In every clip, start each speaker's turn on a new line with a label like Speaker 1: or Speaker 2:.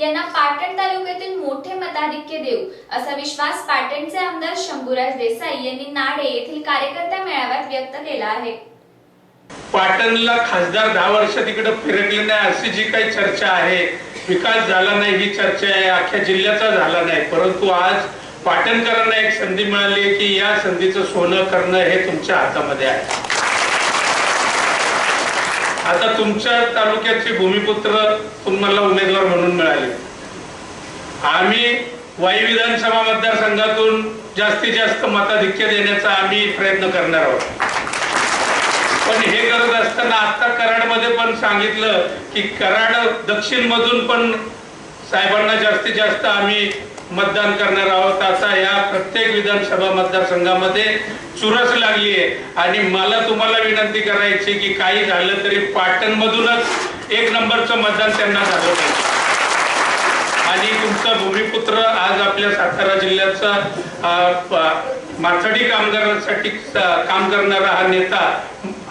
Speaker 1: यांना पाटण तालुक्यातील मोठे मताधिक्य देऊ असा विश्वास पाटणचे आमदार शंभूराज देसाई यांनी नाडे येथील कार्यकर्ता मेळाव्यात व्यक्त केला आहे।
Speaker 2: पाटणला खासदार 10 वर्ष तिकडे फिरकले नाही अशी जी काही चर्चा आहे, विकास झाला नाही ही चर्चा आहे, अख्ख्या जिल्ह्याचा झाला नाही, परंतु आज पाटणकरांना एक संधी मिळाली आहे की या संधीचं सोनं करणं हे तुमच्या हातामध्ये आहे। आता तुमच्या तालुक्याचे भूमिपुत्र तुम्हाला उमेदवार म्हणून मिळाले। आम्ही वाई विधानसभा मतदारसंघातून जास्तीत जास्त मताधिक्य देण्याचा आम्ही प्रयत्न करणार आहोत। पण हे करत असताना आता कराडमध्ये पण सांगितलं की कराड दक्षिण मधून पण साहेबांना जास्तीत जास्त आम्ही मतदान करणार आहोत। आता या प्रत्येक विधानसभा मतदारसंघामध्ये चुरस लागली आहे आणि मला तुम्हाला विनंती करायची की काही झालं तरी पाटण मधूनच 1 नंबरचं मतदान त्यांना झालं पाहिजे। आणि तुमचा भूमिपुत्र आज आपल्या सातारा जिल्ह्याचा माथाडी कामगारांसाठी काम करणारा हा नेता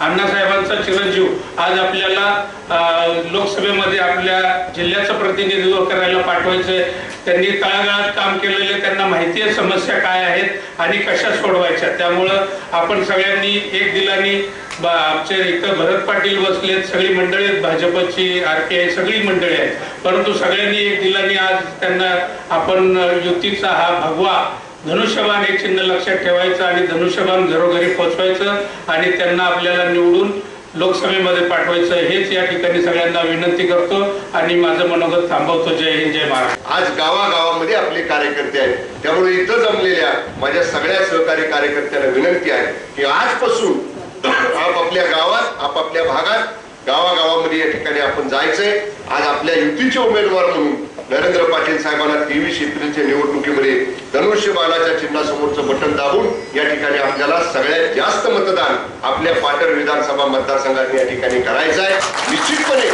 Speaker 2: अण्णासाहेबांचा चिरंजीव आज आपल्याला लोकसभेमध्ये आपल्या जिल्ह्याचं प्रतिनिधित्व करायला पाठवायचंय। त्यांनी तळागाळात काम केलेले, त्यांना माहिती आहे समस्या काय आहेत आणि कशा सोडवायच्या। त्यामुळं आपण सगळ्यांनी एक दिलानी आमच्या इथं भरत पाटील बसलेत, सगळी मंडळी भाजपची, RPI सगळी मंडळी आहेत, परंतु सगळ्यांनी एक दिलानी आज त्यांना आपण युतीचा हा भगवा धनुष्यबाण हे चिन्ह लक्षात ठेवायचं आणि धनुष्यबाण घरोघरी पोहोचवायचं आणि त्यांना आपल्याला निवडून लोकसभेमध्ये पाठवायचं, हेच या ठिकाणी सगळ्यांना विनंती करतो आणि माझं मनोगत थांबवतो। जय हिंद, जय महाराष्ट्र।
Speaker 3: आज गावागावामध्ये आपले कार्यकर्ते आहेत, त्यामुळे इथं जमलेल्या माझ्या सगळ्या सहकारी कार्यकर्त्यांना विनंती आहे की आजपासून आपापल्या गावात, आपापल्या भागात, गावागावामध्ये या ठिकाणी आपण जायचंय। आज आपल्या युतीचे उमेदवार म्हणून नरेंद्र पाटील साहेबांना 23 एप्रिलच्या निवडणुकीमध्ये धनुष्यबाणाच्या चिन्हासमोरचं बटन दाबून या ठिकाणी आपल्याला सगळ्यात जास्त मतदान आपल्या पाटण विधानसभा मतदारसंघात या ठिकाणी करायचं आहे। निश्चितपणे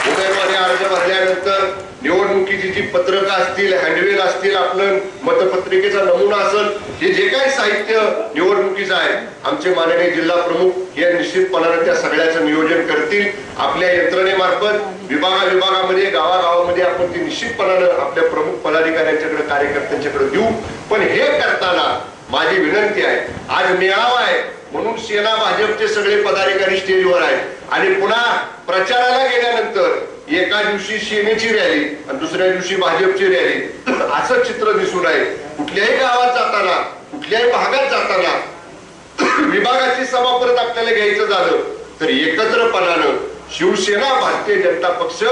Speaker 3: उमेदवारी अर्ज भरल्यानंतर निवडणुकीची जी पत्रकं असतील, हँडवेल असतील, आपलं मतपत्रिकेचा नमुना असेल, हे जे काही साहित्य निवडणुकीचं आहे, आमचे माननीय जिल्हा प्रमुख हे निश्चितपणाने त्या सगळ्याचं नियोजन करतील। आपल्या यंत्रणेमार्फत विभागामध्ये, गावागावामध्ये आपण ती निश्चितपणाने आपल्या प्रमुख पदाधिकाऱ्यांच्याकडे, कार्यकर्त्यांच्याकडे देऊ। पण हे करताना माझी विनंती आहे, आज मेळावा आहे म्हणून सेना भाजपचे सगळे पदाधिकारी स्टेजवर आहेत आणि पुन्हा प्रचाराला गेल्यानंतर एका दिवशी सेनेची रॅली आणि दुसऱ्या दिवशी भाजपची रॅली असं चित्र दिसून आहे। कुठल्याही गावात जाताना, कुठल्याही भागात जाताना विभागाची सभा परत आपल्याला घ्यायचं झालं तर एकत्रपणानं शिवसेना, भारतीय जनता पक्ष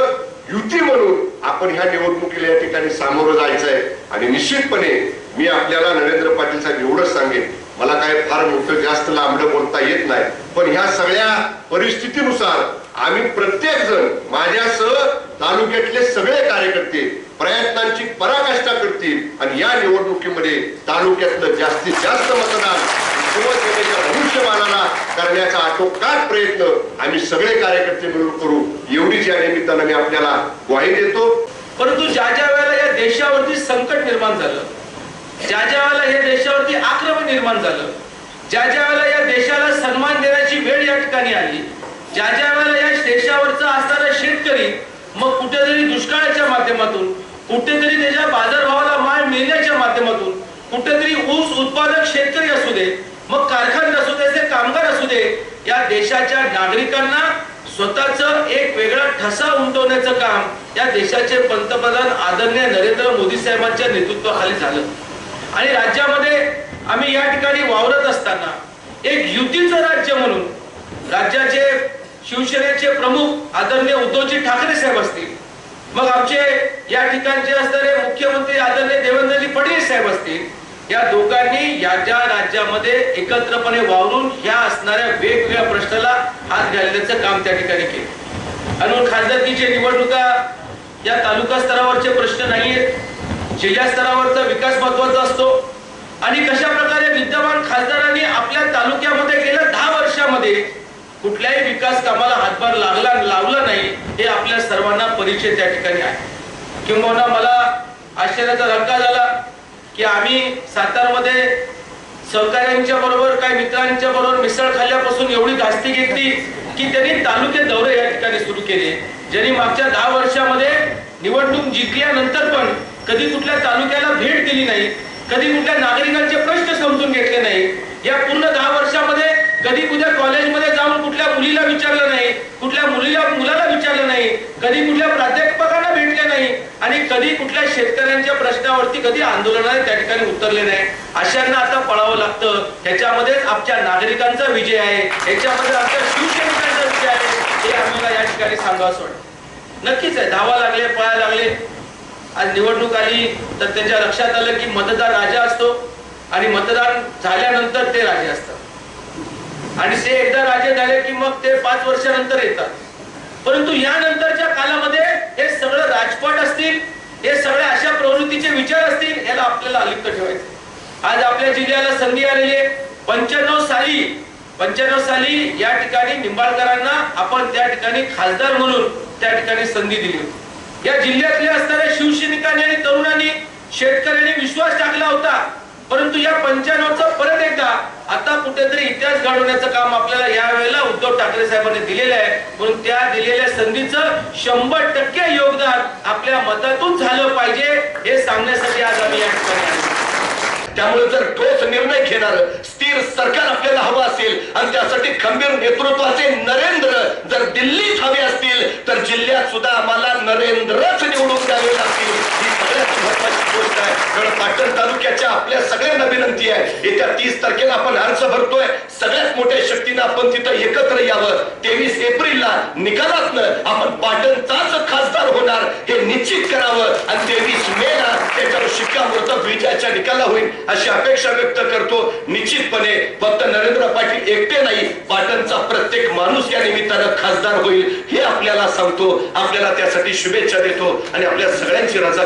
Speaker 3: युती म्हणून आपण ह्या निवडणुकीला या ठिकाणी सामोरं जायचंय। आणि निश्चितपणे मी आपल्याला नरेंद्र पाटील साहेब एवढंच सांगेन, मला काय फार मोठं जास्त लांबडं बोलता येत नाही, पण ह्या सगळ्या परिस्थितीनुसार आम्ही प्रत्येक जण, माझ्यासह तालुक्यातले सगळे कार्यकर्ते प्रयत्नांची पराकाष्ठा करतील आणि या निवडणुकीमध्ये तालुक्यातलं जास्तीत जास्त मतदान शिवसेनेच्या धनुष्यबाणाला करण्याचा आटोकाट प्रयत्न आम्ही सगळे कार्यकर्ते मिळून करू, एवढीच या निमित्तानं मी आपल्याला ग्वाही देतो।
Speaker 4: परंतु ज्या ज्या वेळेला या देशावरती संकट निर्माण झालं, ज्या ज्या वेळेला या देशावरती आक्रमण निर्माण झालं, ज्या ज्या वेळेला या देशाला सन्मान देण्याची वेळ या ठिकाणी आली, ज्या ज्या वेळेला या देशावरचा असणारा शेतकरी मग कुठेतरी दुष्काळाच्या माध्यमातून, कुठेतरी त्याच्या बाजारभावाला माल मिळण्याच्या माध्यमातून, कुठेतरी ऊस उत्पादक शेतकरी असू दे, मग कारखाने असू दे, कामगार असू दे, या देशाच्या नागरिकांना स्वतःच एक वेगळा ठसा उमटवण्याचं काम या देशाचे पंतप्रधान आदरणीय नरेंद्र मोदी साहेबांच्या नेतृत्वाखाली झालं। आणि राज्यामध्ये आम्ही या ठिकाणी वावरत असताना एक युतीचं राज्य म्हणून राज्याचे शिवसेनेचे प्रमुख आदरणीय उद्धवजी ठाकरे साहेब असतील, मग आमचे या ठिकाणचे असणारे मुख्यमंत्री आदरणीय देवेंद्रजी फडणवीस साहेब असतील, या दोघांनी या ज्या राज्यामध्ये एकत्रपणे वावरून ह्या असणाऱ्या वेगवेगळ्या प्रश्नाला हात घालण्याचं काम त्या ठिकाणी केलं। आणि खासदारकीचे निवडणुका या तालुका स्तरावरचे प्रश्न नाहीयेत, जिल्हा स्तरावरचा विकास महत्वाचा असतो आणि कशा प्रकारे विद्यमान खासदारांनी आपल्या तालुक्यामध्ये गेल्या 10 वर्षामध्ये कुठल्याही विकास कामाला हातभार लावला नाही हे आपल्या सर्वांना परिचय त्या ठिकाणी आहे। किंबहुना मला आश्चर्याचा धक्का झाला की आम्ही सातारमध्ये सहकाऱ्यांच्या बरोबर, काही मित्रांच्या बरोबर मिसळ खाल्ल्यापासून एवढी गास्ती घेतली की त्यांनी तालुके दौरे या ठिकाणी सुरू केले, ज्यांनी मागच्या 10 वर्षामध्ये निवडणूक जिंकल्यानंतर पण कधी कुठल्या तालुक्याला भेट दिली नाही, कधी कुठल्या नागरिकांचे प्रश्न समजून घेतले नाही. या पूर्ण 10 वर्षामध्ये कधी कुठल्या कॉलेजमध्ये जाऊन कुठल्या मुलीला विचारलं नाही, कुठल्या मुलाला विचारलं नाही, कधी कुठल्या प्राध्यापकांना भेटले नाही आणि कधी कुठल्या शेतकऱ्यांच्या प्रश्नावरती कधी आंदोलनाने त्या ठिकाणी उतरले नाही. अशांना आता पळावं लागतं. ह्याच्यामध्येच आमच्या नागरिकांचा विजय आहे, ह्याच्यामध्ये आमच्या शिवसैनिकांचा विजय आहे, हे आम्हाला या ठिकाणी सांगावंसं वाटतं. नक्कीच आहे, धावा लागले, पळायला लागले. आज निवडणूक आली तर त्यांच्या लक्षात आलं की मतदार राजा असतो आणि मतदान झाल्यानंतर ते राजे असतात आणि ते एकदा राजे झाले की मग ते 5 वर्षानंतर येतात. परंतु यानंतरच्या कालामध्ये हे सगळं राजपाट असतील, हे सगळे अशा प्रवृत्तीचे विचार असतील, याला आपल्याला अलिप्त ठेवायचं. आज आपल्या जिल्ह्याला संधी आलेली आहे. 95 साली या ठिकाणी निंबाळकरांना आपण त्या ठिकाणी खासदार म्हणून त्या ठिकाणी संधी दिली होती. या जिल्ह्यातल्या असणाऱ्या शिवसैनिकांनी आणि तरुणांनी, शेतकऱ्यांनी विश्वास टाकला होता. परंतु या 95चा परत एकदा आता कुठेतरी इतिहास घडवण्याचं काम आपल्याला या वेळेला उद्धव ठाकरे साहेबांनी दिलेलं आहे. म्हणून त्या दिलेल्या संधीचं 100% योगदान आपल्या मतातून झालं पाहिजे हे सांगण्यासाठी आज आम्ही या ठिकाणी आलो.
Speaker 3: त्यामुळे जर ठोस निर्णय घेणार स्थिर सरकार आपल्याला हवं असेल आणि त्यासाठी खंबीर नेतृत्वाचे नरेंद्र जर दिल्लीत हवे असतील तर जिल्ह्यात सुद्धा आम्हाला नरेंद्रच निवडून द्यावे लागतील. ही सगळ्यात महत्वाची गोष्ट आहे. कारण पाटण तालुक्याच्या आपल्या सगळ्यांना विनंती आहे, येत्या 30 तारखेला आपण अर्ज भरतोय. सगळ्यात मोठ्या शक्तीनं आपण तिथं एकत्र यावं. 23 एप्रिलला निकालातनं आपण पाटणचाच खासदार होणार हे निश्चित करावं आणि 23 मेला त्याच्यावर शिक्कामोर्तब विजयाच्या निकाला होईल अशी अपेक्षा व्यक्त करतो. निश्चितपणे फक्त नरेंद्र पाटील एकटे नाही, पाटणचा प्रत्येक माणूस या निमित्तानं खासदार होईल हे आपल्याला सांगतो. आपल्याला त्यासाठी शुभेच्छा देतो आणि आपल्या सगळ्यांची रजा